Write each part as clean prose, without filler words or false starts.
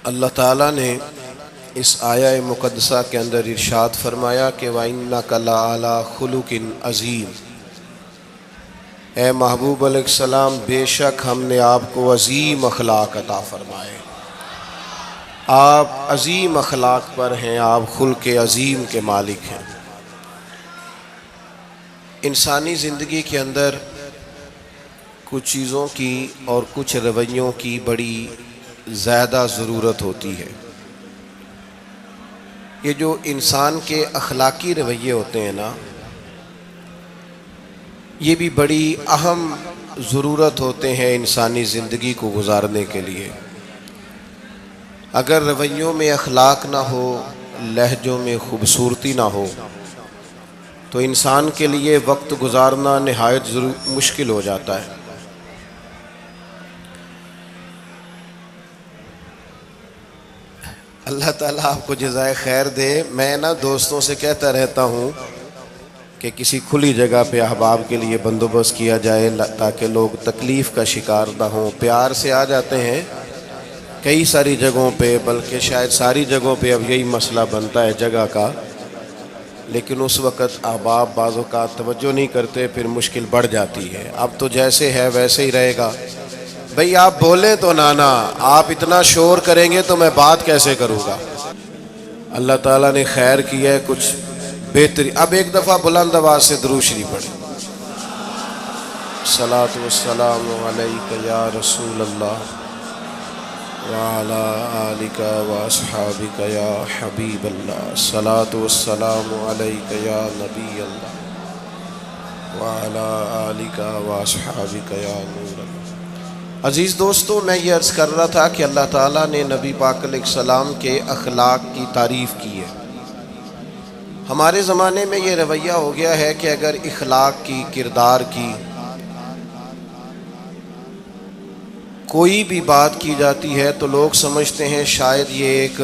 اللہ تعالیٰ نے اس آیہ مقدسہ کے اندر ارشاد فرمایا کہ وَإِنَّكَ لَعَلَىٰ خُلُقٍ عَظِيمٍ، اے محبوب علیہ السلام بے شک ہم نے آپ کو عظیم اخلاق عطا فرمائے۔ آپ عظیم اخلاق پر ہیں، آپ خلق عظیم کے مالک ہیں۔ انسانی زندگی کے اندر کچھ چیزوں کی اور کچھ رویوں کی بڑی زیادہ ضرورت ہوتی ہے۔ یہ جو انسان کے اخلاقی رویے ہوتے ہیں نا، یہ بھی بڑی اہم ضرورت ہوتے ہیں انسانی زندگی کو گزارنے کے لیے۔ اگر رویوں میں اخلاق نہ ہو، لہجوں میں خوبصورتی نہ ہو، تو انسان کے لیے وقت گزارنا نہایت مشکل ہو جاتا ہے۔ اللہ تعالیٰ آپ کو جزائے خیر دے۔ میں دوستوں سے کہتا رہتا ہوں کہ کسی کھلی جگہ پہ احباب کے لیے بندوبست کیا جائے تاکہ لوگ تکلیف کا شکار نہ ہوں۔ پیار سے آ جاتے ہیں کئی ساری جگہوں پہ، بلکہ شاید ساری جگہوں پہ اب یہی مسئلہ بنتا ہے جگہ کا، لیکن اس وقت احباب بعض اوقات توجہ نہیں کرتے، پھر مشکل بڑھ جاتی ہے۔ اب تو جیسے ہے ویسے ہی رہے گا۔ بھئی آپ بولیں تو نانا، آپ اتنا شور کریں گے تو میں بات کیسے کروں گا؟ اللہ تعالیٰ نے خیر کیا ہے، کچھ بہتری۔ اب ایک دفعہ بلند آواز سے درود شریف پڑھیں۔ الصلاۃ والسلام علیک یا رسول اللہ وعلی آلک واصحابک یا حبیب اللہ، الصلاۃ والسلام علیک یا نبی اللہ وعلی آلک واصحابک یا نور اللہ۔ عزیز دوستو، میں یہ عرض کر رہا تھا کہ اللہ تعالیٰ نے نبی پاک علیہ السلام کے اخلاق کی تعریف کی ہے۔ ہمارے زمانے میں یہ رویہ ہو گیا ہے کہ اگر اخلاق کی، کردار کی کوئی بھی بات کی جاتی ہے تو لوگ سمجھتے ہیں شاید یہ ایک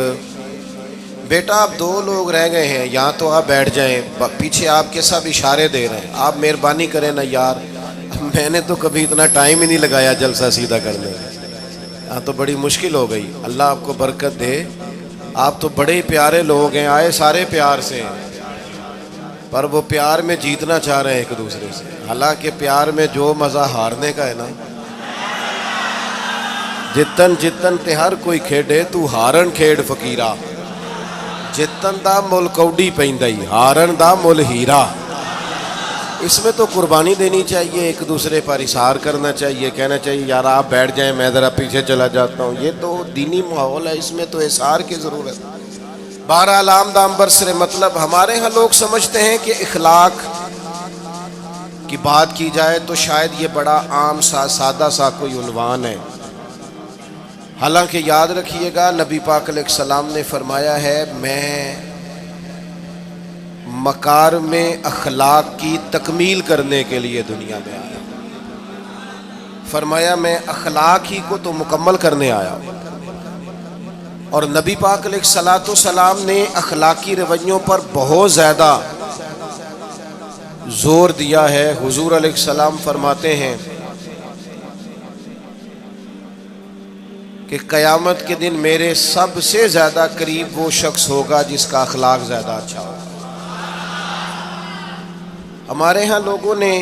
بیٹا آپ دو لوگ رہ گئے ہیں، یہاں تو آپ بیٹھ جائیں، پیچھے آپ کے سب اشارے دے رہے ہیں، آپ مہربانی کریں نا یار، میں نے تو کبھی اتنا ٹائم ہی نہیں لگایا جلسہ سیدھا کرنے میں، یہاں تو بڑی مشکل ہو گئی۔ اللہ آپ کو برکت دے، آپ تو بڑے پیارے لوگ ہیں، آئے سارے پیار سے ہیں، پر وہ پیار میں جیتنا چاہ رہے ہیں ایک دوسرے سے، حالانکہ پیار میں جو مزہ ہارنے کا ہے نا، جتن جتن تے ہر کوئی کھیڈے تو ہارن کھیڈ فقیرا، جتن دا مل کوڈی پیندائی ہارن دا مل ہیرا۔ اس میں تو قربانی دینی چاہیے، ایک دوسرے پر اظہار کرنا چاہیے، کہنا چاہیے یار آپ بیٹھ جائیں میں ذرا پیچھے چلا جاتا ہوں۔ یہ تو دینی ماحول ہے، اس میں تو اظہار کی ضرورت ہے۔ بہرحال آمدام برسر مطلب ہمارے ہاں لوگ سمجھتے ہیں کہ اخلاق کی بات کی جائے تو شاید یہ بڑا عام سا سادہ سا کوئی عنوان ہے، حالانکہ یاد رکھیے گا نبی پاک علیہ السلام نے فرمایا ہے میں مکارم اخلاق کی تکمیل کرنے کے لیے دنیا میں آیا، فرمایا میں اخلاق ہی کو تو مکمل کرنے آیا۔ اور نبی پاک علیہ السلام نے اخلاقی رویوں پر بہت زیادہ زور دیا ہے۔ حضور علیہ السلام فرماتے ہیں کہ قیامت کے دن میرے سب سے زیادہ قریب وہ شخص ہوگا جس کا اخلاق زیادہ اچھا ہوگا۔ ہمارے ہاں لوگوں نے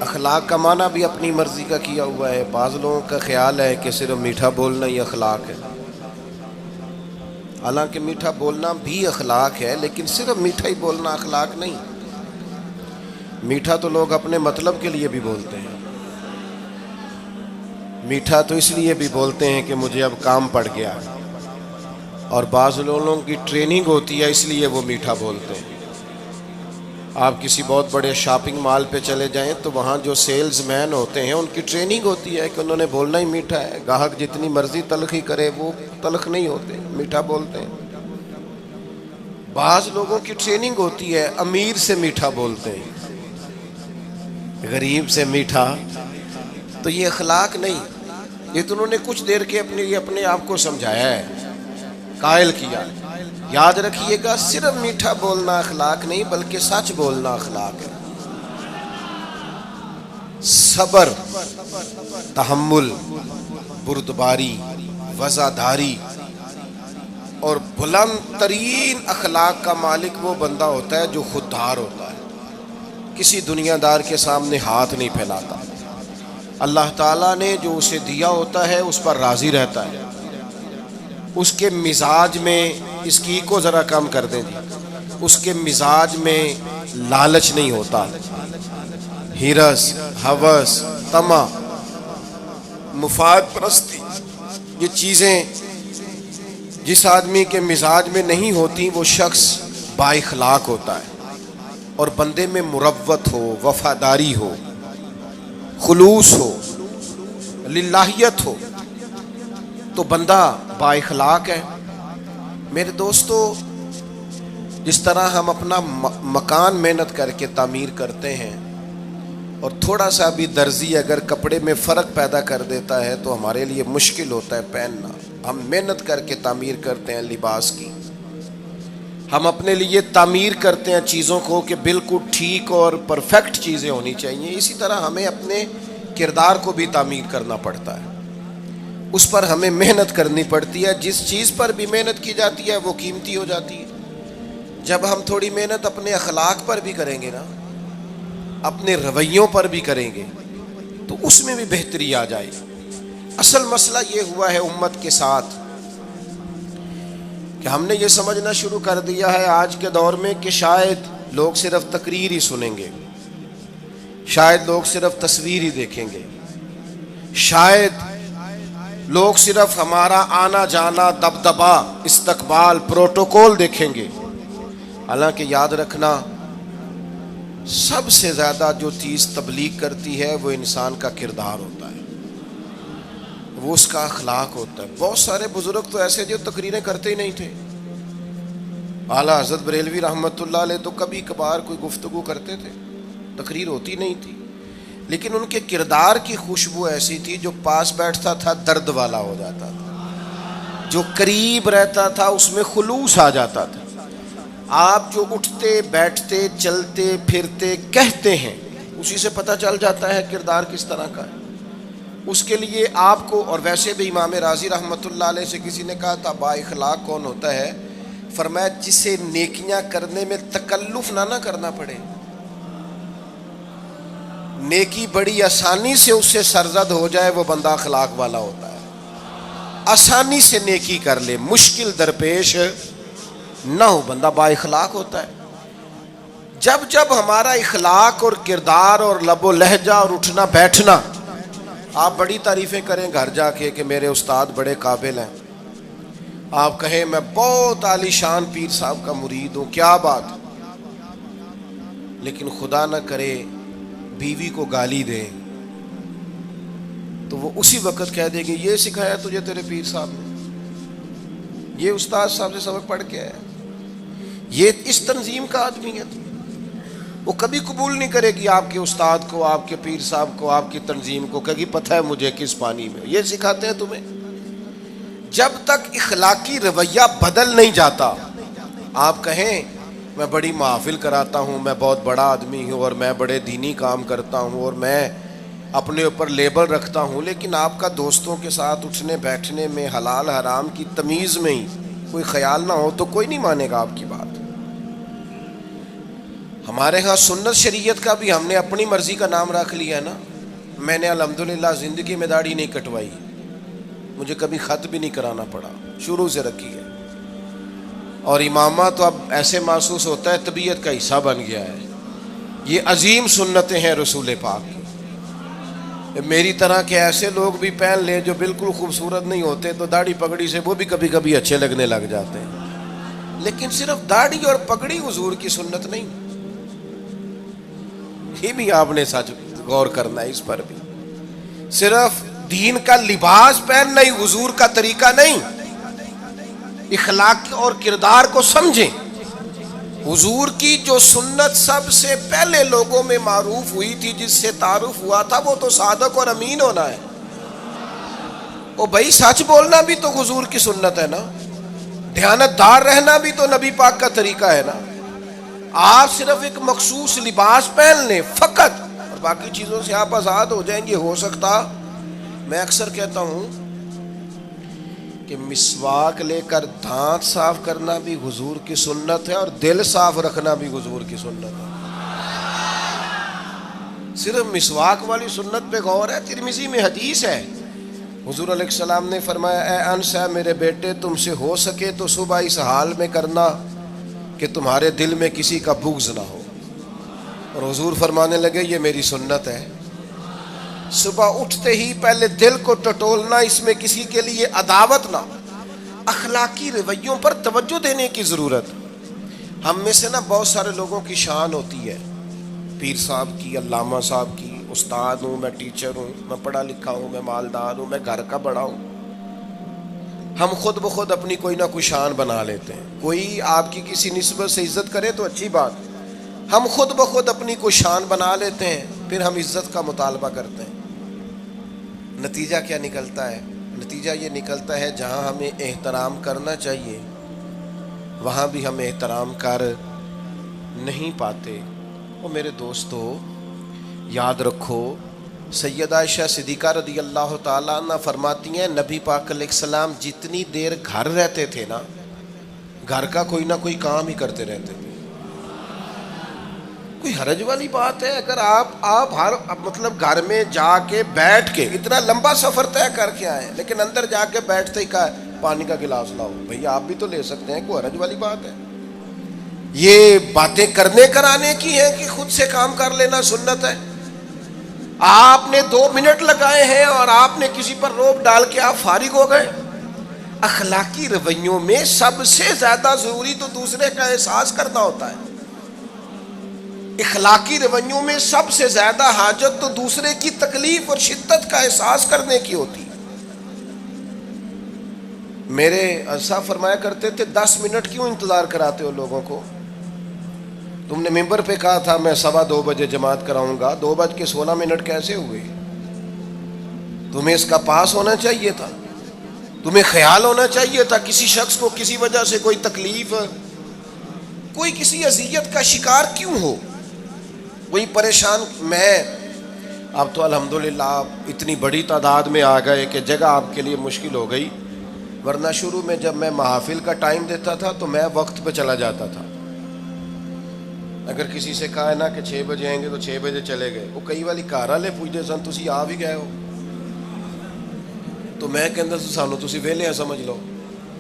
اخلاق کا معنی بھی اپنی مرضی کا کیا ہوا ہے۔ بعض لوگوں کا خیال ہے کہ صرف میٹھا بولنا ہی اخلاق ہے، حالانکہ میٹھا بولنا بھی اخلاق ہے، لیکن صرف میٹھا ہی بولنا اخلاق نہیں۔ میٹھا تو لوگ اپنے مطلب کے لیے بھی بولتے ہیں، میٹھا تو اس لیے بھی بولتے ہیں کہ مجھے اب کام پڑ گیا، اور بعض لوگوں کی ٹریننگ ہوتی ہے اس لیے وہ میٹھا بولتے ہیں۔ آپ کسی بہت بڑے شاپنگ مال پہ چلے جائیں تو وہاں جو سیلز مین ہوتے ہیں ان کی ٹریننگ ہوتی ہے کہ انہوں نے بولنا ہی میٹھا ہے، گاہک جتنی مرضی تلخی کرے وہ تلخ نہیں ہوتے، میٹھا بولتے ہیں۔ بعض لوگوں کی ٹریننگ ہوتی ہے امیر سے میٹھا بولتے ہیں، غریب سے میٹھا، تو یہ اخلاق نہیں، یہ تو انہوں نے کچھ دیر کے اپنے آپ کو سمجھایا ہے، قائل کیا۔ یاد رکھیے گا صرف میٹھا بولنا اخلاق نہیں بلکہ سچ بولنا اخلاق ہے۔ صبر، تحمل، بردباری، وفاداری، اور بلند ترین اخلاق کا مالک وہ بندہ ہوتا ہے جو خوددار ہوتا ہے، کسی دنیا دار کے سامنے ہاتھ نہیں پھیلاتا، اللہ تعالیٰ نے جو اسے دیا ہوتا ہے اس پر راضی رہتا ہے، اس کے مزاج میں، اس کی کو ذرا کم کر دیں جی، اس کے مزاج میں لالچ نہیں ہوتا، ہرس، ہوس، طمع، مفاد پرستی، یہ چیزیں جس آدمی کے مزاج میں نہیں ہوتی وہ شخص با اخلاق ہوتا ہے، اور بندے میں مروت ہو، وفاداری ہو، خلوص ہو، للہیت ہو تو بندہ با اخلاق ہے۔ میرے دوستو، جس طرح ہم اپنا مکان محنت کر کے تعمیر کرتے ہیں، اور تھوڑا سا بھی درزی اگر کپڑے میں فرق پیدا کر دیتا ہے تو ہمارے لیے مشکل ہوتا ہے پہننا، ہم محنت کر کے تعمیر کرتے ہیں لباس کی، ہم اپنے لیے تعمیر کرتے ہیں چیزوں کو کہ بالکل ٹھیک اور پرفیکٹ چیزیں ہونی چاہیے، اسی طرح ہمیں اپنے کردار کو بھی تعمیر کرنا پڑتا ہے، اس پر ہمیں محنت کرنی پڑتی ہے، جس چیز پر بھی محنت کی جاتی ہے وہ قیمتی ہو جاتی ہے۔ جب ہم تھوڑی محنت اپنے اخلاق پر بھی کریں گے نا، اپنے رویوں پر بھی کریں گے تو اس میں بھی بہتری آ جائے گی۔ اصل مسئلہ یہ ہوا ہے امت کے ساتھ کہ ہم نے یہ سمجھنا شروع کر دیا ہے آج کے دور میں کہ شاید لوگ صرف تقریر ہی سنیں گے، شاید لوگ صرف تصویر ہی دیکھیں گے، شاید لوگ صرف ہمارا آنا جانا، دبدبا، استقبال، پروٹوکول دیکھیں گے۔ حالانکہ یاد رکھنا، سب سے زیادہ جو چیز تبلیغ کرتی ہے وہ انسان کا کردار ہوتا ہے، وہ اس کا اخلاق ہوتا ہے۔ بہت سارے بزرگ تو ایسے جو تقریریں کرتے ہی نہیں تھے، اعلیٰ حضرت بریلوی رحمۃ اللہ علیہ تو کبھی کبھار کوئی گفتگو کرتے تھے، تقریر ہوتی نہیں تھی، لیکن ان کے کردار کی خوشبو ایسی تھی جو پاس بیٹھتا تھا درد والا ہو جاتا تھا، جو قریب رہتا تھا اس میں خلوص آ جاتا تھا۔ آپ جو اٹھتے بیٹھتے چلتے پھرتے کہتے ہیں اسی سے پتہ چل جاتا ہے کردار کس طرح کا ہے۔ اس کے لیے آپ کو، اور ویسے بھی امام راضی رحمۃ اللہ علیہ سے کسی نے کہا تھا با اخلاق کون ہوتا ہے؟ فرمایا جسے نیکیاں کرنے میں تکلف نہ کرنا پڑے، نیکی بڑی آسانی سے اس سے سرزد ہو جائے، وہ بندہ اخلاق والا ہوتا ہے۔ آسانی سے نیکی کر لے، مشکل درپیش نہ ہو، بندہ با اخلاق ہوتا ہے۔ جب جب ہمارا اخلاق اور کردار اور لب و لہجہ اور اٹھنا بیٹھنا، آپ بڑی تعریفیں کریں گھر جا کے کہ میرے استاد بڑے قابل ہیں، آپ کہیں میں بہت عالی شان پیر صاحب کا مرید ہوں، کیا بات، لیکن خدا نہ کرے بیوی کو گالی دیں تو وہ اسی وقت کہہ دے گی یہ سکھایا تجھے تیرے پیر صاحب نے، یہ استاد صاحب سے سبق پڑھ کے آیا، یہ اس تنظیم کا آدمی ہے۔ وہ کبھی قبول نہیں کرے گی آپ کے استاد کو، آپ کے پیر صاحب کو، آپ کی تنظیم کو، کہے گی پتہ ہے مجھے کس پانی میں یہ سکھاتے ہیں تمہیں۔ جب تک اخلاقی رویہ بدل نہیں جاتا، آپ کہیں میں بڑی محافل کراتا ہوں، میں بہت بڑا آدمی ہوں اور میں بڑے دینی کام کرتا ہوں اور میں اپنے اوپر لیبل رکھتا ہوں، لیکن آپ کا دوستوں کے ساتھ اٹھنے بیٹھنے میں حلال حرام کی تمیز میں ہی کوئی خیال نہ ہو تو کوئی نہیں مانے گا آپ کی بات۔ ہمارے ہاں سنت شریعت کا بھی ہم نے اپنی مرضی کا نام رکھ لیا ہے نا۔ میں نے الحمدللہ زندگی میں داڑھی نہیں کٹوائی، مجھے کبھی خط بھی نہیں کرانا پڑا، شروع سے رکھی ہے، اور امامہ تو اب ایسے محسوس ہوتا ہے طبیعت کا حصہ بن گیا ہے۔ یہ عظیم سنتیں ہیں رسول پاک کی۔ میری طرح کے ایسے لوگ بھی پہن لیں جو بالکل خوبصورت نہیں ہوتے تو داڑھی پگڑی سے وہ بھی کبھی کبھی اچھے لگنے لگ جاتے ہیں، لیکن صرف داڑھی اور پگڑی حضور کی سنت نہیں، یہ بھی آپ نے سچ غور کرنا ہے اس پر بھی۔ صرف دین کا لباس پہننا ہی حضور کا طریقہ نہیں، اخلاق اور کردار کو سمجھیں۔ حضور کی جو سنت سب سے پہلے لوگوں میں معروف ہوئی تھی، جس سے تعارف ہوا تھا، وہ تو صادق اور امین ہونا ہے۔ او بھائی سچ بولنا بھی تو حضور کی سنت ہے نا، دیانت دار رہنا بھی تو نبی پاک کا طریقہ ہے نا۔ آپ صرف ایک مخصوص لباس پہن لیں فقط اور باقی چیزوں سے آپ آزاد ہو جائیں گے۔ ہو سکتا، میں اکثر کہتا ہوں کہ مسواک لے کر دانت صاف کرنا بھی حضور کی سنت ہے اور دل صاف رکھنا بھی حضور کی سنت ہے. صرف مسواک والی سنت پہ غور ہے. ترمذی میں حدیث ہے, حضور علیہ السلام نے فرمایا اے انس ہے میرے بیٹے, تم سے ہو سکے تو صبح اس حال میں کرنا کہ تمہارے دل میں کسی کا بغض نہ ہو. اور حضور فرمانے لگے یہ میری سنت ہے. صبح اٹھتے ہی پہلے دل کو ٹٹولنا, اس میں کسی کے لیے عداوت نہ. اخلاقی رویوں پر توجہ دینے کی ضرورت. ہم میں سے نا بہت سارے لوگوں کی شان ہوتی ہے, پیر صاحب کی, علامہ صاحب کی, استاد ہوں, میں ٹیچر ہوں, میں پڑھا لکھا ہوں, میں مالدار ہوں, میں گھر کا بڑا ہوں. ہم خود بخود اپنی کوئی نہ کوئی شان بنا لیتے ہیں. کوئی آپ کی کسی نسبت سے عزت کرے تو اچھی بات, ہم خود بخود اپنی کوئی شان بنا لیتے ہیں, پھر ہم عزت کا مطالبہ کرتے ہیں. نتیجہ کیا نکلتا ہے؟ نتیجہ یہ نکلتا ہے جہاں ہمیں احترام کرنا چاہیے وہاں بھی ہم احترام کر نہیں پاتے. اور میرے دوستو یاد رکھو, سیدہ عائشہ صدیقہ رضی اللہ تعالیٰ عنہ فرماتی ہیں نبی پاک علیہ السلام جتنی دیر گھر رہتے تھے نا, گھر کا کوئی نہ کوئی کام ہی کرتے رہتے تھے. کوئی حرج والی بات ہے اگر آپ ہر مطلب گھر میں جا کے بیٹھ کے اتنا لمبا سفر طے کر کے آئے لیکن اندر جا کے بیٹھتے ہی کہا پانی کا گلاس لاؤ. بھئی آپ بھی تو لے سکتے ہیں, کوئی حرج والی بات ہے؟ یہ باتیں کرنے کرانے کی ہیں کہ خود سے کام کر لینا سنت ہے؟ آپ نے 2 منٹ لگائے ہیں اور آپ نے کسی پر روب ڈال کے آپ فارغ ہو گئے. اخلاقی رویوں میں سب سے زیادہ ضروری تو دوسرے کا احساس کرنا ہوتا ہے. اخلاقی رویوں میں سب سے زیادہ حاجت تو دوسرے کی تکلیف اور شدت کا احساس کرنے کی ہوتی ہے. میرے صاحب فرمایا کرتے تھے 10 منٹ کیوں انتظار کراتے ہو لوگوں کو؟ تم نے ممبر پہ کہا تھا میں 2:15 بجے جماعت کراؤں گا, 2:16 کیسے ہوئے؟ تمہیں اس کا پاس ہونا چاہیے تھا, تمہیں خیال ہونا چاہیے تھا کسی شخص کو کسی وجہ سے کوئی تکلیف, کوئی کسی اذیت کا شکار کیوں ہو, کوئی پریشان. میں اب تو الحمدللہ آپ اتنی بڑی تعداد میں آ گئے کہ جگہ آپ کے لیے مشکل ہو گئی, ورنہ شروع میں جب میں محافل کا ٹائم دیتا تھا تو میں وقت پہ چلا جاتا تھا. اگر کسی سے کہا ہے نا کہ 6 بجے آئیں گے تو 6 بجے چلے گئے. وہ کئی والی گھر والے پوچھتے سن تسی آ بھی گئے ہو, تو میں کہندا سانو تسی ویلے ہیں سمجھ لو.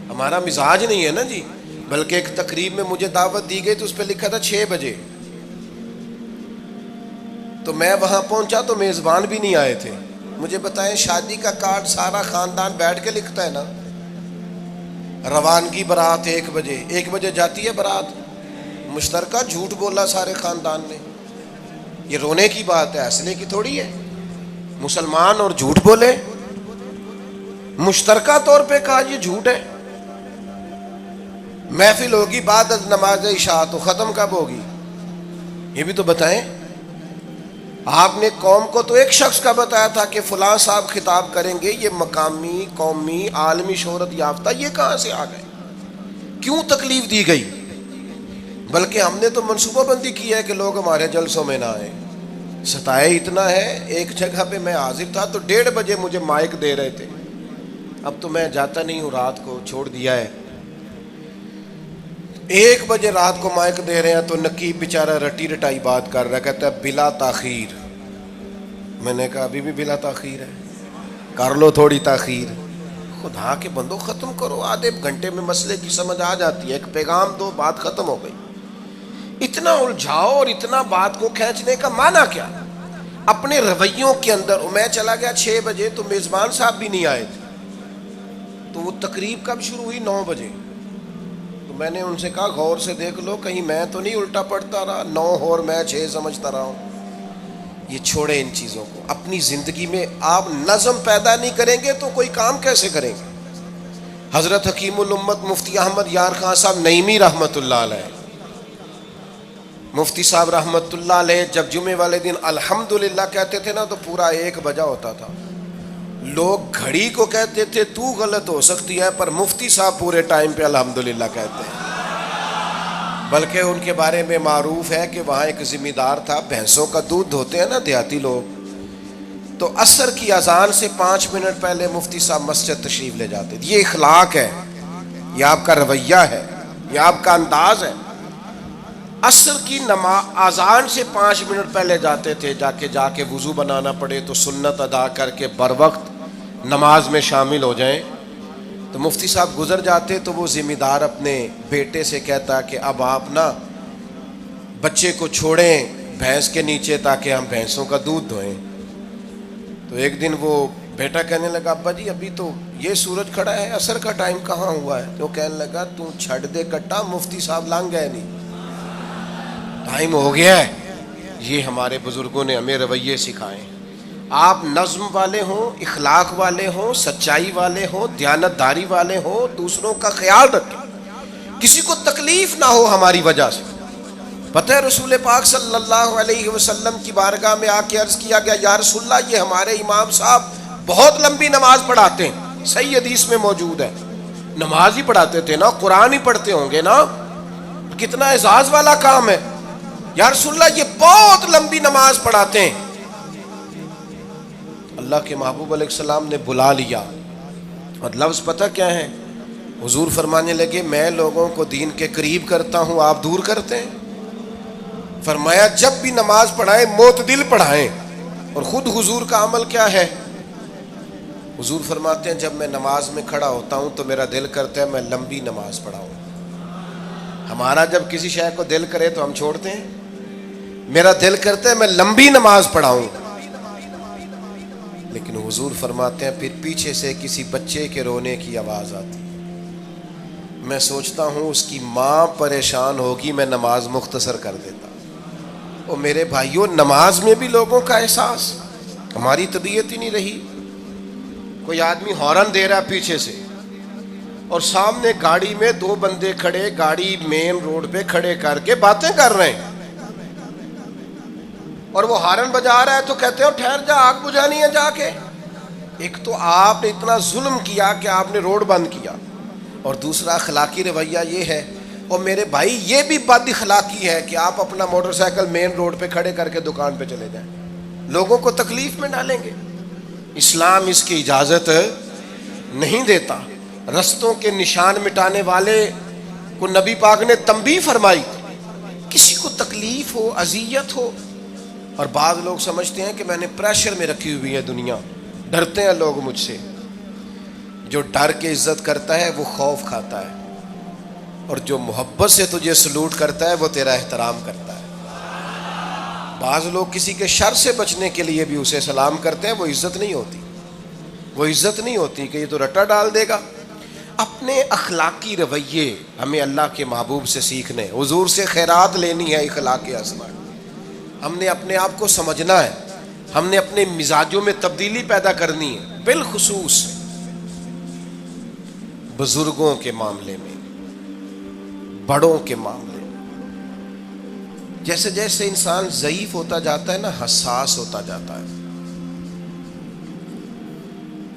ہمارا مزاج نہیں ہے نا جی. بلکہ ایک تقریب میں مجھے دعوت دی گئی تو اس پہ لکھا تھا 6 بجے, تو میں وہاں پہنچا تو میزبان بھی نہیں آئے تھے. مجھے بتائیں شادی کا کارڈ سارا خاندان بیٹھ کے لکھتا ہے نا, روانگی برات 1 بجے, 1 بجے جاتی ہے برات, مشترکہ جھوٹ بولا سارے خاندان نے. یہ رونے کی بات ہے, ہنسنے کی تھوڑی ہے. مسلمان اور جھوٹ بولے, مشترکہ طور پہ کہا یہ جھوٹ ہے. محفل ہوگی بعد از نماز عشاء, تو ختم کب ہوگی یہ بھی تو بتائیں. آپ نے قوم کو تو ایک شخص کا بتایا تھا کہ فلاں صاحب خطاب کریں گے, یہ مقامی, قومی, عالمی شہرت یافتہ, یہ کہاں سے آ گئے؟ کیوں تکلیف دی گئی؟ بلکہ ہم نے تو منصوبہ بندی کی ہے کہ لوگ ہمارے جلسوں میں نہ آئیں. ستائے اتنا ہے, ایک جگہ پہ میں حاضر تھا تو 1:30 بجے مجھے مائک دے رہے تھے. اب تو میں جاتا نہیں ہوں, رات کو چھوڑ دیا ہے. 1 بجے رات کو مائک دے رہے ہیں تو نقیب بیچارہ رٹی رٹائی بات کر رہا ہے, کہتا ہے بلا تاخیر. میں نے کہا ابھی بھی بلا تاخیر ہے, کر لو تھوڑی تاخیر. خدا کے بندو ختم کرو, آدھے گھنٹے میں مسئلے کی سمجھ آ جاتی ہے, ایک پیغام دو, بات ختم ہو گئی. اتنا الجھاؤ اور اتنا بات کو کھینچنے کا معنی کیا؟ اپنے رویوں کے اندر. میں چلا گیا 6 بجے تو میزبان صاحب بھی نہیں آئے تھے, تو وہ تقریب کب شروع ہوئی؟ 9 بجے. تو میں نے ان سے کہا غور سے دیکھ لو کہیں میں تو نہیں الٹا پڑتا رہا, 9 اور میں 6 سمجھتا رہا ہوں. یہ چھوڑے ان چیزوں کو. اپنی زندگی میں آپ نظم پیدا نہیں کریں گے تو کوئی کام کیسے کریں گے؟ حضرت حکیم الامت مفتی احمد یار خان صاحب نعیمی رحمۃ اللہ علیہ, مفتی صاحب رحمۃ اللہ علیہ جب جمعے والے دن الحمدللہ کہتے تھے نا تو پورا 1 بجا ہوتا تھا. لوگ گھڑی کو کہتے تھے تو غلط ہو سکتی ہے, پر مفتی صاحب پورے ٹائم پہ الحمدللہ کہتے ہیں. بلکہ ان کے بارے میں معروف ہے کہ وہاں ایک ذمہ دار تھا, بھینسوں کا دودھ دھوتے ہیں نا دیہاتی لوگ, تو عصر کی اذان سے 5 منٹ پہلے مفتی صاحب مسجد تشریف لے جاتے تھے. یہ اخلاق ہے، یہ آپ کا رویہ ہے، یہ آپ کا انداز ہے. عصر کی اذان سے 5 منٹ پہلے جاتے تھے، جا کے وضو بنانا پڑے تو سنت ادا کر کے بر وقت نماز میں شامل ہو جائیں. تو مفتی صاحب گزر جاتے تو وہ ذمہ دار اپنے بیٹے سے کہتا کہ اب آپ نا بچے کو چھوڑیں بھینس کے نیچے تاکہ ہم بھینسوں کا دودھ دھوئیں. تو ایک دن وہ بیٹا کہنے لگا ابا جی ابھی تو یہ سورج کھڑا ہے، عصر کا ٹائم کہاں ہوا ہے؟ تو کہنے لگا تو چھڑ دے کٹا، مفتی صاحب لانگ گئے نہیں، ٹائم ہو گیا ہے. یہ ہمارے بزرگوں نے ہمیں رویے سکھائے. آپ نظم والے ہوں، اخلاق والے ہوں، سچائی والے ہوں، دیانت داری والے ہوں، دوسروں کا خیال رکھیں، کسی کو تکلیف نہ ہو ہماری وجہ سے. پتہ ہے رسول پاک صلی اللہ علیہ وسلم کی بارگاہ میں آ کے عرض کیا گیا یا رسول اللہ یہ ہمارے امام صاحب بہت لمبی نماز پڑھاتے ہیں. صحیح حدیث میں موجود ہے، نماز ہی پڑھاتے تھے نا، قرآن ہی پڑھتے ہوں گے نا، کتنا اعزاز والا کام ہے. یا رسول اللہ یہ بہت لمبی نماز پڑھاتے ہیں. اللہ کے محبوب علیہ السلام نے بلا لیا اور لفظ پتہ کیا ہے؟ حضور فرمانے لگے میں لوگوں کو دین کے قریب کرتا ہوں، آپ دور کرتے ہیں. فرمایا جب بھی نماز پڑھائیں معتدل پڑھائیں. اور خود حضور کا عمل کیا ہے؟ حضور فرماتے ہیں جب میں نماز میں کھڑا ہوتا ہوں تو میرا دل کرتا ہے میں لمبی نماز پڑھاؤں. ہمارا جب کسی شے کو دل کرے تو ہم چھوڑتے ہیں، میرا دل کرتا ہے میں لمبی نماز پڑھاؤں. لیکن حضور فرماتے ہیں پھر پیچھے سے کسی بچے کے رونے کی آواز آتی، میں سوچتا ہوں اس کی ماں پریشان ہوگی، میں نماز مختصر کر دیتا. اور میرے بھائیوں نماز میں بھی لوگوں کا احساس، ہماری طبیعت ہی نہیں رہی. کوئی آدمی ہارن دے رہا پیچھے سے اور سامنے گاڑی میں 2 بندے کھڑے، گاڑی مین روڈ پہ کھڑے کر کے باتیں کر رہے ہیں، اور وہ ہارن بجا رہا ہے تو کہتے ہو ٹھہر جا، آگ بجھانی ہے جا کے. ایک تو آپ نے اتنا ظلم کیا کہ آپ نے روڈ بند کیا، اور دوسرا اخلاقی رویہ یہ ہے. اور میرے بھائی یہ بھی بد اخلاقی ہے کہ آپ اپنا موٹر سائیکل مین روڈ پہ کھڑے کر کے دکان پہ چلے جائیں، لوگوں کو تکلیف میں ڈالیں گے. اسلام اس کی اجازت نہیں دیتا. رستوں کے نشان مٹانے والے کو نبی پاک نے تنبیہ فرمائی، کسی کو تکلیف ہو، اذیت ہو. اور بعض لوگ سمجھتے ہیں کہ میں نے پریشر میں رکھی ہوئی ہے دنیا، ڈرتے ہیں لوگ مجھ سے. جو ڈر کے عزت کرتا ہے وہ خوف کھاتا ہے، اور جو محبت سے تجھے سلوٹ کرتا ہے وہ تیرا احترام کرتا ہے. بعض لوگ کسی کے شر سے بچنے کے لیے بھی اسے سلام کرتے ہیں، وہ عزت نہیں ہوتی، وہ عزت نہیں ہوتی کہ یہ تو رٹا ڈال دے گا. اپنے اخلاقی رویے ہمیں اللہ کے محبوب سے سیکھنے، حضور سے خیرات لینی ہے. اخلاق حسنہ ہم نے اپنے آپ کو سمجھنا ہے، ہم نے اپنے مزاجوں میں تبدیلی پیدا کرنی ہے، بالخصوص بزرگوں کے معاملے میں، بڑوں کے معاملے میں. جیسے جیسے انسان ضعیف ہوتا جاتا ہے نا، حساس ہوتا جاتا ہے،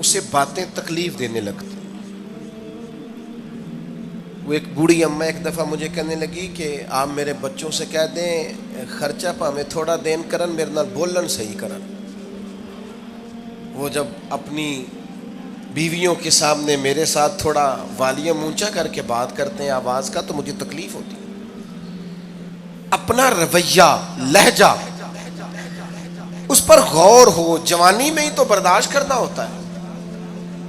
اسے باتیں تکلیف دینے لگتی. وہ ایک بوڑھی اماں ایک دفعہ مجھے کہنے لگی کہ آپ میرے بچوں سے کہہ دیں خرچہ پامیں تھوڑا دین کرن، میرے نال بولن صحیح کرن. وہ جب اپنی بیویوں کے سامنے میرے ساتھ تھوڑا والیوم اونچا کر کے بات کرتے ہیں آواز کا تو مجھے تکلیف ہوتی. اپنا رویہ، لہجہ، اس پر غور ہو. جوانی میں ہی تو برداشت کرنا ہوتا ہے.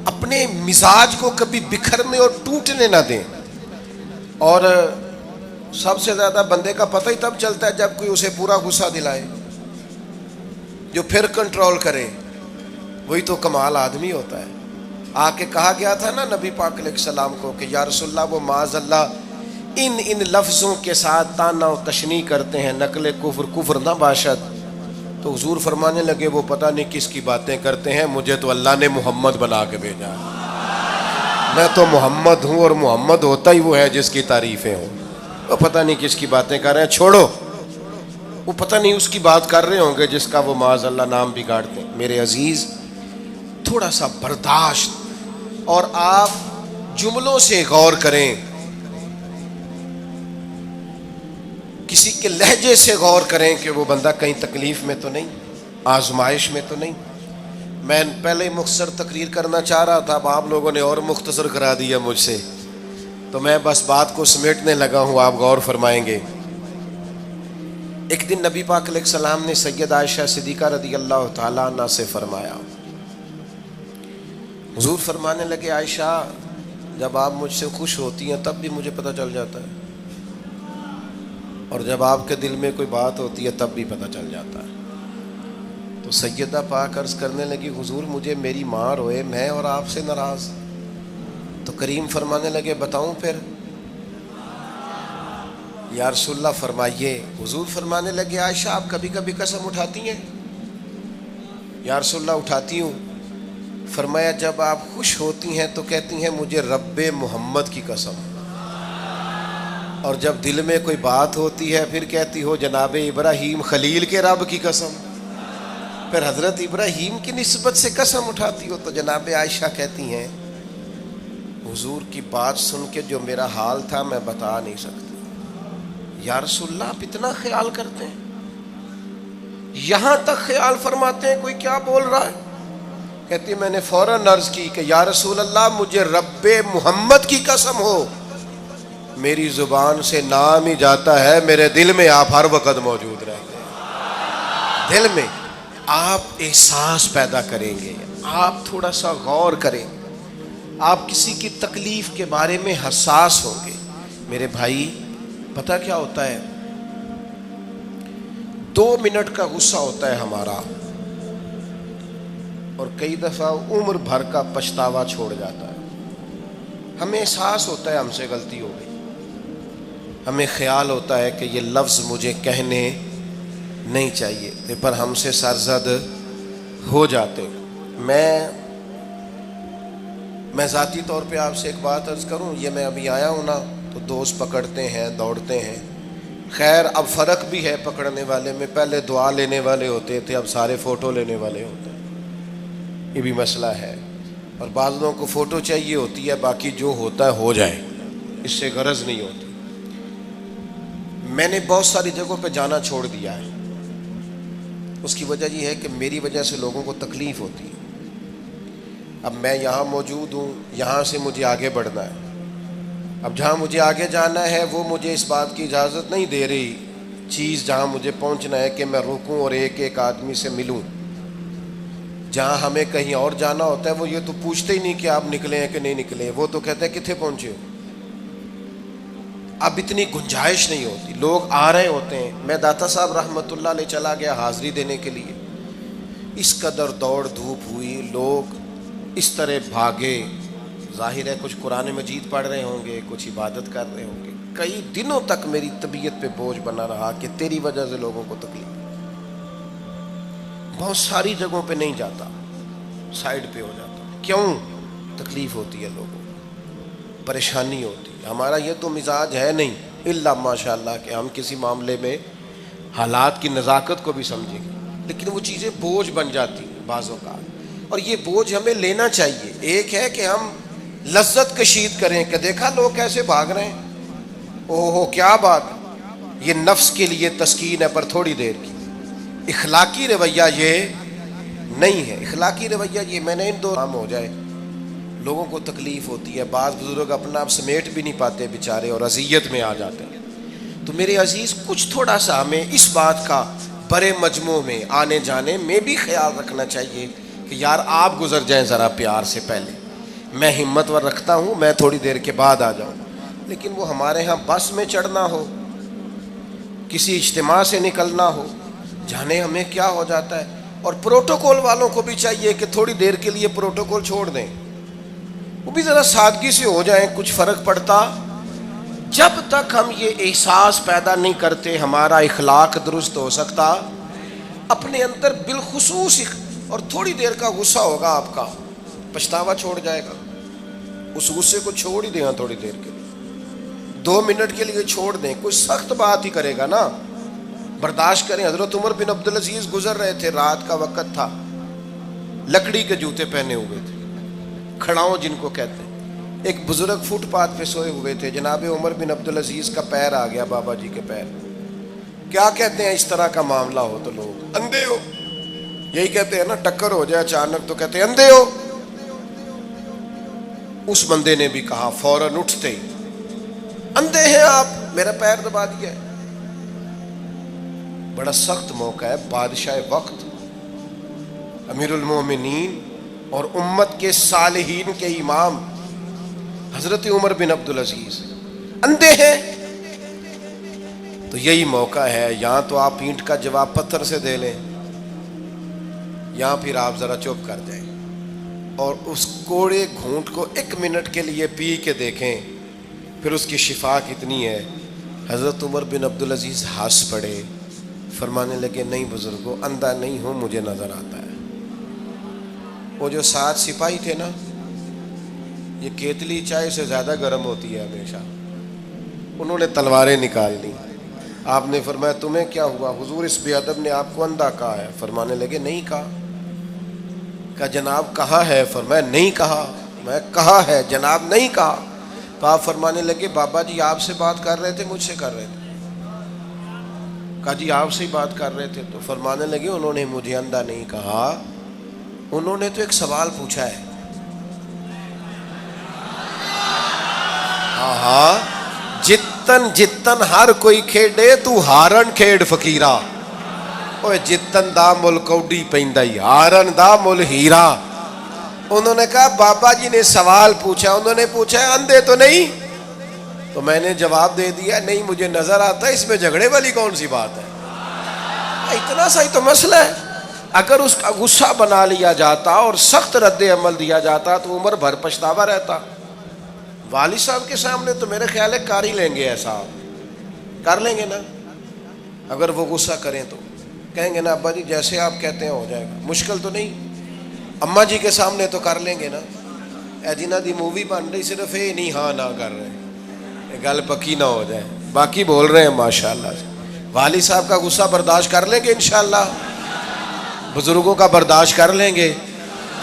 اپنے مزاج کو کبھی بکھرنے اور ٹوٹنے نہ دیں. اور سب سے زیادہ بندے کا پتہ ہی تب چلتا ہے جب کوئی اسے پورا غصہ دلائے، جو پھر کنٹرول کرے، وہی تو کمال آدمی ہوتا ہے. آ کے کہا گیا تھا نا نبی پاک علیہ السلام کو کہ یا رسول اللہ وہ معاذ اللہ ان لفظوں کے ساتھ تانا و تشنیع کرتے ہیں، نقل کفر نہ باشد. تو حضور فرمانے لگے وہ پتہ نہیں کس کی باتیں کرتے ہیں، مجھے تو اللہ نے محمد بنا کے بھیجا، میں تو محمد ہوں، اور محمد ہوتا ہی وہ ہے جس کی تعریفیں ہوں. وہ پتہ نہیں کس کی باتیں کر رہے ہیں، چھوڑو. وہ پتہ نہیں اس کی بات کر رہے ہوں گے جس کا وہ معاذ اللہ نام بگاڑتے ہیں. میرے عزیز تھوڑا سا برداشت، اور آپ جملوں سے غور کریں، کسی کے لہجے سے غور کریں کہ وہ بندہ کہیں تکلیف میں تو نہیں، آزمائش میں تو نہیں. میں پہلے مختصر تقریر کرنا چاہ رہا تھا، اب آپ لوگوں نے اور مختصر کرا دیا مجھ سے، تو میں بس بات کو سمیٹنے لگا ہوں، آپ غور فرمائیں گے۔ ایک دن نبی پاک علیہ السلام نے سید عائشہ صدیقہ رضی اللہ تعالیٰ عنہ سے فرمایا، حضور فرمانے لگے عائشہ جب آپ مجھ سے خوش ہوتی ہیں تب بھی مجھے پتہ چل جاتا ہے، اور جب آپ کے دل میں کوئی بات ہوتی ہے تب بھی پتہ چل جاتا ہے۔ تو سیدہ پاک عرض کرنے لگی حضور مجھے میری ماں روئے میں اور آپ سے ناراض، تو کریم فرمانے لگے بتاؤں پھر؟ یا رسول اللہ فرمائیے۔ حضور فرمانے لگے عائشہ آپ کبھی کبھی قسم اٹھاتی ہیں؟ یا رسول اللہ اٹھاتی ہوں۔ فرمایا جب آپ خوش ہوتی ہیں تو کہتی ہیں مجھے رب محمد کی قسم، اور جب دل میں کوئی بات ہوتی ہے پھر کہتی ہو جناب ابراہیم خلیل کے رب کی قسم، پھر حضرت ابراہیم کی نسبت سے قسم اٹھاتی ہو۔ تو جناب عائشہ کہتی ہیں حضور کی بات سن کے جو میرا حال تھا میں بتا نہیں سکتی۔ یا رسول اللہ آپ اتنا خیال کرتے ہیں، یہاں تک خیال فرماتے ہیں کوئی کیا بول رہا ہے؟ کہتی میں نے فوراً عرض کی کہ یا رسول اللہ مجھے رب محمد کی قسم ہو، میری زبان سے نام ہی جاتا ہے، میرے دل میں آپ ہر وقت موجود رہتے ہیں۔ دل میں آپ احساس پیدا کریں گے، آپ تھوڑا سا غور کریں، آپ کسی کی تکلیف کے بارے میں حساس ہوں گے۔ میرے بھائی پتہ کیا ہوتا ہے، 2 منٹ کا غصہ ہوتا ہے ہمارا، اور کئی دفعہ عمر بھر کا پچھتاوا چھوڑ جاتا ہے۔ ہمیں احساس ہوتا ہے ہم سے غلطی ہو گئی، ہمیں خیال ہوتا ہے کہ یہ لفظ مجھے کہنے نہیں چاہیے تھے، پر ہم سے سرزد ہو جاتے۔ میں ذاتی طور پہ آپ سے ایک بات عرض کروں، یہ میں ابھی آیا ہوں نا تو دوست پکڑتے ہیں دوڑتے ہیں، خیر اب فرق بھی ہے پکڑنے والے میں، پہلے دعا لینے والے ہوتے تھے اب سارے فوٹو لینے والے ہوتے ہیں، یہ بھی مسئلہ ہے۔ اور بعض لوگوں کو فوٹو چاہیے ہوتی ہے، باقی جو ہوتا ہے ہو جائے، اس سے غرض نہیں ہوتی۔ میں نے بہت ساری جگہوں پہ جانا چھوڑ دیا ہے، اس کی وجہ یہ ہے کہ میری وجہ سے لوگوں کو تکلیف ہوتی ہے۔ اب میں یہاں موجود ہوں، یہاں سے مجھے آگے بڑھنا ہے، اب جہاں مجھے آگے جانا ہے وہ مجھے اس بات کی اجازت نہیں دے رہی چیز جہاں مجھے پہنچنا ہے کہ میں رکوں اور ایک ایک آدمی سے ملوں۔ جہاں ہمیں کہیں اور جانا ہوتا ہے وہ یہ تو پوچھتے ہی نہیں کہ آپ نکلے ہیں کہ نہیں نکلے، وہ تو کہتے ہیں کتنے پہنچے ہو۔ اب اتنی گنجائش نہیں ہوتی، لوگ آ رہے ہوتے ہیں۔ میں داتا صاحب رحمۃ اللہ علیہ چلا گیا حاضری دینے کے لیے، اس قدر دوڑ دھوپ ہوئی، لوگ اس طرح بھاگے، ظاہر ہے کچھ قرآن مجید پڑھ رہے ہوں گے، کچھ عبادت کر رہے ہوں گے۔ کئی دنوں تک میری طبیعت پہ بوجھ بنا رہا کہ تیری وجہ سے لوگوں کو تکلیف۔ بہت ساری جگہوں پہ نہیں جاتا، سائڈ پہ ہو جاتا۔ کیوں؟ تکلیف ہوتی ہے لوگوں کو، پریشانی ہوتی ہے۔ ہمارا یہ تو مزاج ہے نہیں الا ماشاء اللہ کہ ہم کسی معاملے میں حالات کی نزاکت کو بھی سمجھیں گے، لیکن وہ چیزیں بوجھ بن جاتی ہیں بعض اوقات، اور یہ بوجھ ہمیں لینا چاہیے۔ ایک ہے کہ ہم لذت کشید کریں کہ دیکھا لوگ کیسے بھاگ رہے ہیں، اوہ کیا بات، یہ نفس کے لیے تسکین ہے پر تھوڑی دیر کی۔ اخلاقی رویہ یہ نہیں ہے، اخلاقی رویہ یہ میں نے ان دو کام ہو جائے، لوگوں کو تکلیف ہوتی ہے، بعض بزرگ اپنا آپ سمیٹ بھی نہیں پاتے بیچارے اور اذیت میں آ جاتے ہیں۔ تو میرے عزیز کچھ تھوڑا سا ہمیں اس بات کا بڑے مجموع میں آنے جانے میں بھی خیال رکھنا چاہیے کہ یار آپ گزر جائیں ذرا پیار سے پہلے، میں ہمت ور رکھتا ہوں میں تھوڑی دیر کے بعد آ جاؤں۔ لیکن وہ ہمارے ہاں بس میں چڑھنا ہو، کسی اجتماع سے نکلنا ہو، جانے ہمیں کیا ہو جاتا ہے۔ اور پروٹوکول والوں کو بھی چاہیے کہ تھوڑی دیر کے لیے پروٹوکول چھوڑ دیں، وہ بھی ذرا سادگی سے ہو جائیں، کچھ فرق پڑتا۔ جب تک ہم یہ احساس پیدا نہیں کرتے ہمارا اخلاق درست ہو سکتا، اپنے اندر بالخصوص اور تھوڑی دیر کا غصہ ہوگا آپ کا، پچھتاوا چھوڑ جائے گا، اس غصے کو چھوڑ ہی دیں تھوڑی دیر کے لیے، 2 منٹ کے لیے چھوڑ دیں، کوئی سخت بات ہی کرے گا نا برداشت کریں۔ حضرت عمر بن عبدالعزیز گزر رہے تھے، رات کا وقت تھا، لکڑی کے جوتے پہنے ہوئے تھے، کھڑاؤں جن کو کہتے ہیں۔ ایک بزرگ فٹ پاتھ پہ سوئے ہوئے تھے، جناب عمر بن عبدالعزیز کا پیر آ گیا بابا جی کے پیر۔ کیا کہتے ہیں اس طرح کا معاملہ ہو تو لوگ اندھے ہو یہی کہتے ہیں نا، ٹکر ہو جائے اچانک تو کہتے ہیں اندھے ہو. اس بندے نے بھی کہا فوراً اٹھتے ہی، اندھے ہیں آپ، میرا پیر دبا دیا ہے. بڑا سخت موقع ہے. بادشاہ وقت، امیر المومنین اور امت کے صالحین کے امام حضرت عمر بن عبدالعزیز اندھے ہیں. تو یہی موقع ہے، یہاں تو آپ اینٹ کا جواب پتھر سے دے لیں، یہاں پھر آپ ذرا چپ کر جائیں اور اس کوڑے گھونٹ کو 1 منٹ کے لیے پی کے دیکھیں، پھر اس کی شفا کتنی ہے. حضرت عمر بن عبدالعزیز ہنس پڑے، فرمانے لگے نہیں بزرگوں، اندھا نہیں ہوں، مجھے نظر آتا ہے. وہ جو 7 سپاہی تھے نا، یہ کیتلی چائے سے زیادہ گرم ہوتی ہے ہمیشہ، انہوں نے تلواریں نکال لی. آپ نے فرمایا تمہیں کیا ہوا؟ حضور اس بے ادب نے آپ کو اندھا کہا ہے. فرمانے لگے نہیں کہا. کہا جناب کہا ہے. فرمایا نہیں کہا. میں کہا ہے جناب نہیں کہا. تو آپ فرمانے لگے بابا جی آپ سے بات کر رہے تھے مجھ سے کر رہے تھے؟ کہا جی آپ سے ہی بات کر رہے تھے. تو فرمانے لگے انہوں نے مجھے اندھا نہیں کہا، انہوں نے تو ایک سوال پوچھا ہے. ہاں جتن جتن ہر کوئی کھیڈے تو ہارن کھیڈ فقیرا، اوے جتن دا مل کوڈی پیندا ہی ہارن دا مل ہیرا. انہوں نے کہا بابا جی نے سوال پوچھا، انہوں نے پوچھا ہے اندھے تو نہیں؟ تو میں نے جواب دے دیا نہیں مجھے نظر آتا ہے، اس میں جھگڑے والی کون سی بات ہے؟ اتنا سا ہی تو مسئلہ ہے. اگر اس کا غصہ بنا لیا جاتا اور سخت رد عمل دیا جاتا تو عمر بھر پچھتاوا رہتا. والد صاحب کے سامنے تو میرے خیال ہے کر ہی لیں گے، ایسا کر لیں گے نا. اگر وہ غصہ کریں تو کہیں گے نا ابا جی جیسے آپ کہتے ہیں ہو جائے گا، مشکل تو نہیں. اماں جی کے سامنے تو کر لیں گے نا. اے جنہ دی مووی بن رہی صرف یہ نہیں ہاں نہ کر رہے، یہ گل پکی نہ ہو جائے، باقی بول رہے ہیں ماشاءاللہ سے. والد صاحب کا غصہ برداشت کر لیں گے انشاءاللہ، بزرگوں کا برداشت کر لیں گے.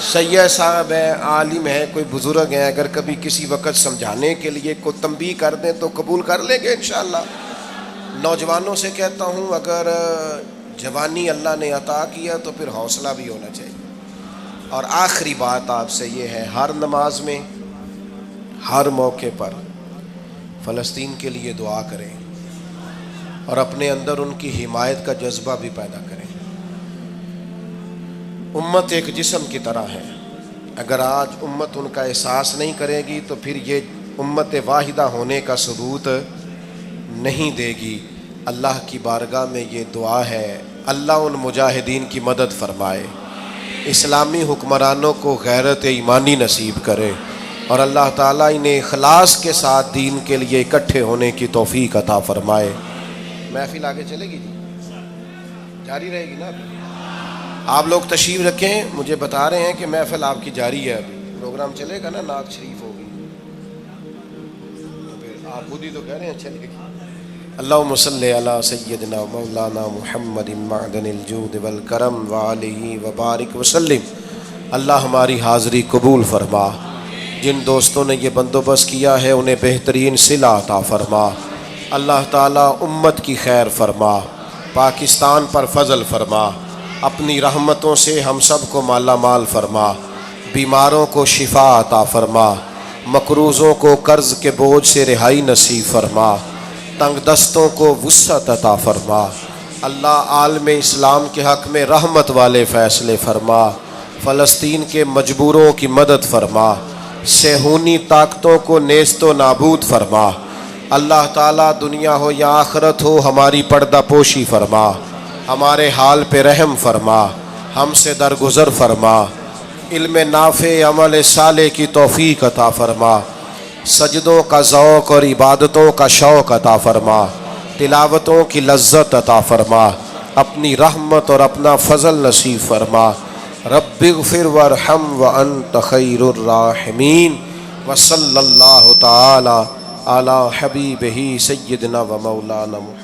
سید صاحب ہیں، عالم ہیں، کوئی بزرگ ہیں، اگر کبھی کسی وقت سمجھانے کے لیے کوئی تنبیہ کر دیں تو قبول کر لیں گے انشاءاللہ. نوجوانوں سے کہتا ہوں اگر جوانی اللہ نے عطا کیا تو پھر حوصلہ بھی ہونا چاہیے. اور آخری بات آپ سے یہ ہے، ہر نماز میں ہر موقع پر فلسطین کے لیے دعا کریں اور اپنے اندر ان کی حمایت کا جذبہ بھی پیدا کریں. امت ایک جسم کی طرح ہے، اگر آج امت ان کا احساس نہیں کرے گی تو پھر یہ امت واحدہ ہونے کا ثبوت نہیں دے گی. اللہ کی بارگاہ میں یہ دعا ہے، اللہ ان مجاہدین کی مدد فرمائے، اسلامی حکمرانوں کو غیرت ایمانی نصیب کرے، اور اللہ تعالیٰ انہیں اخلاص کے ساتھ دین کے لیے اکٹھے ہونے کی توفیق عطا فرمائے. محفل آگے چلے گی جی، جاری رہے گی نا؟ آپ لوگ تشریف رکھیں، مجھے بتا رہے ہیں کہ محفل آپ کی جاری ہے، ابھی پروگرام چلے گا نا، نعت شریف ہوگی، تو پھر آپ خود ہی تو کہہ رہے ہیں چلے گی. اللہم صلی علی سیدنا مولانا محمد معدن الجود والکرم وآلہ وبارک وسلم. اللہ ہماری حاضری قبول فرما. جن دوستوں نے یہ بندوبست کیا ہے انہیں بہترین صلہ عطا فرما. اللہ تعالیٰ امت کی خیر فرما، پاکستان پر فضل فرما، اپنی رحمتوں سے ہم سب کو مالا مال فرما، بیماروں کو شفا عطا فرما، مقروضوں کو قرض کے بوجھ سے رہائی نصیب فرما، تنگ دستوں کو وسعت عطا فرما. اللہ عالم اسلام کے حق میں رحمت والے فیصلے فرما، فلسطین کے مجبوروں کی مدد فرما، صہیونی طاقتوں کو نیست و نابود فرما. اللہ تعالیٰ دنیا ہو یا آخرت ہو ہماری پردہ پوشی فرما، ہمارے حال پہ رحم فرما، ہم سے درگزر فرما، علم نافع عمل صالح کی توفیق عطا فرما، سجدوں کا ذوق اور عبادتوں کا شوق عطا فرما، تلاوتوں کی لذت عطا فرما، اپنی رحمت اور اپنا فضل نصیب فرما. رب اغفر وارحم وانت خیر الراحمین. وصلی اللہ تعالی علی حبیبہ سیدنا و مولانا محمد.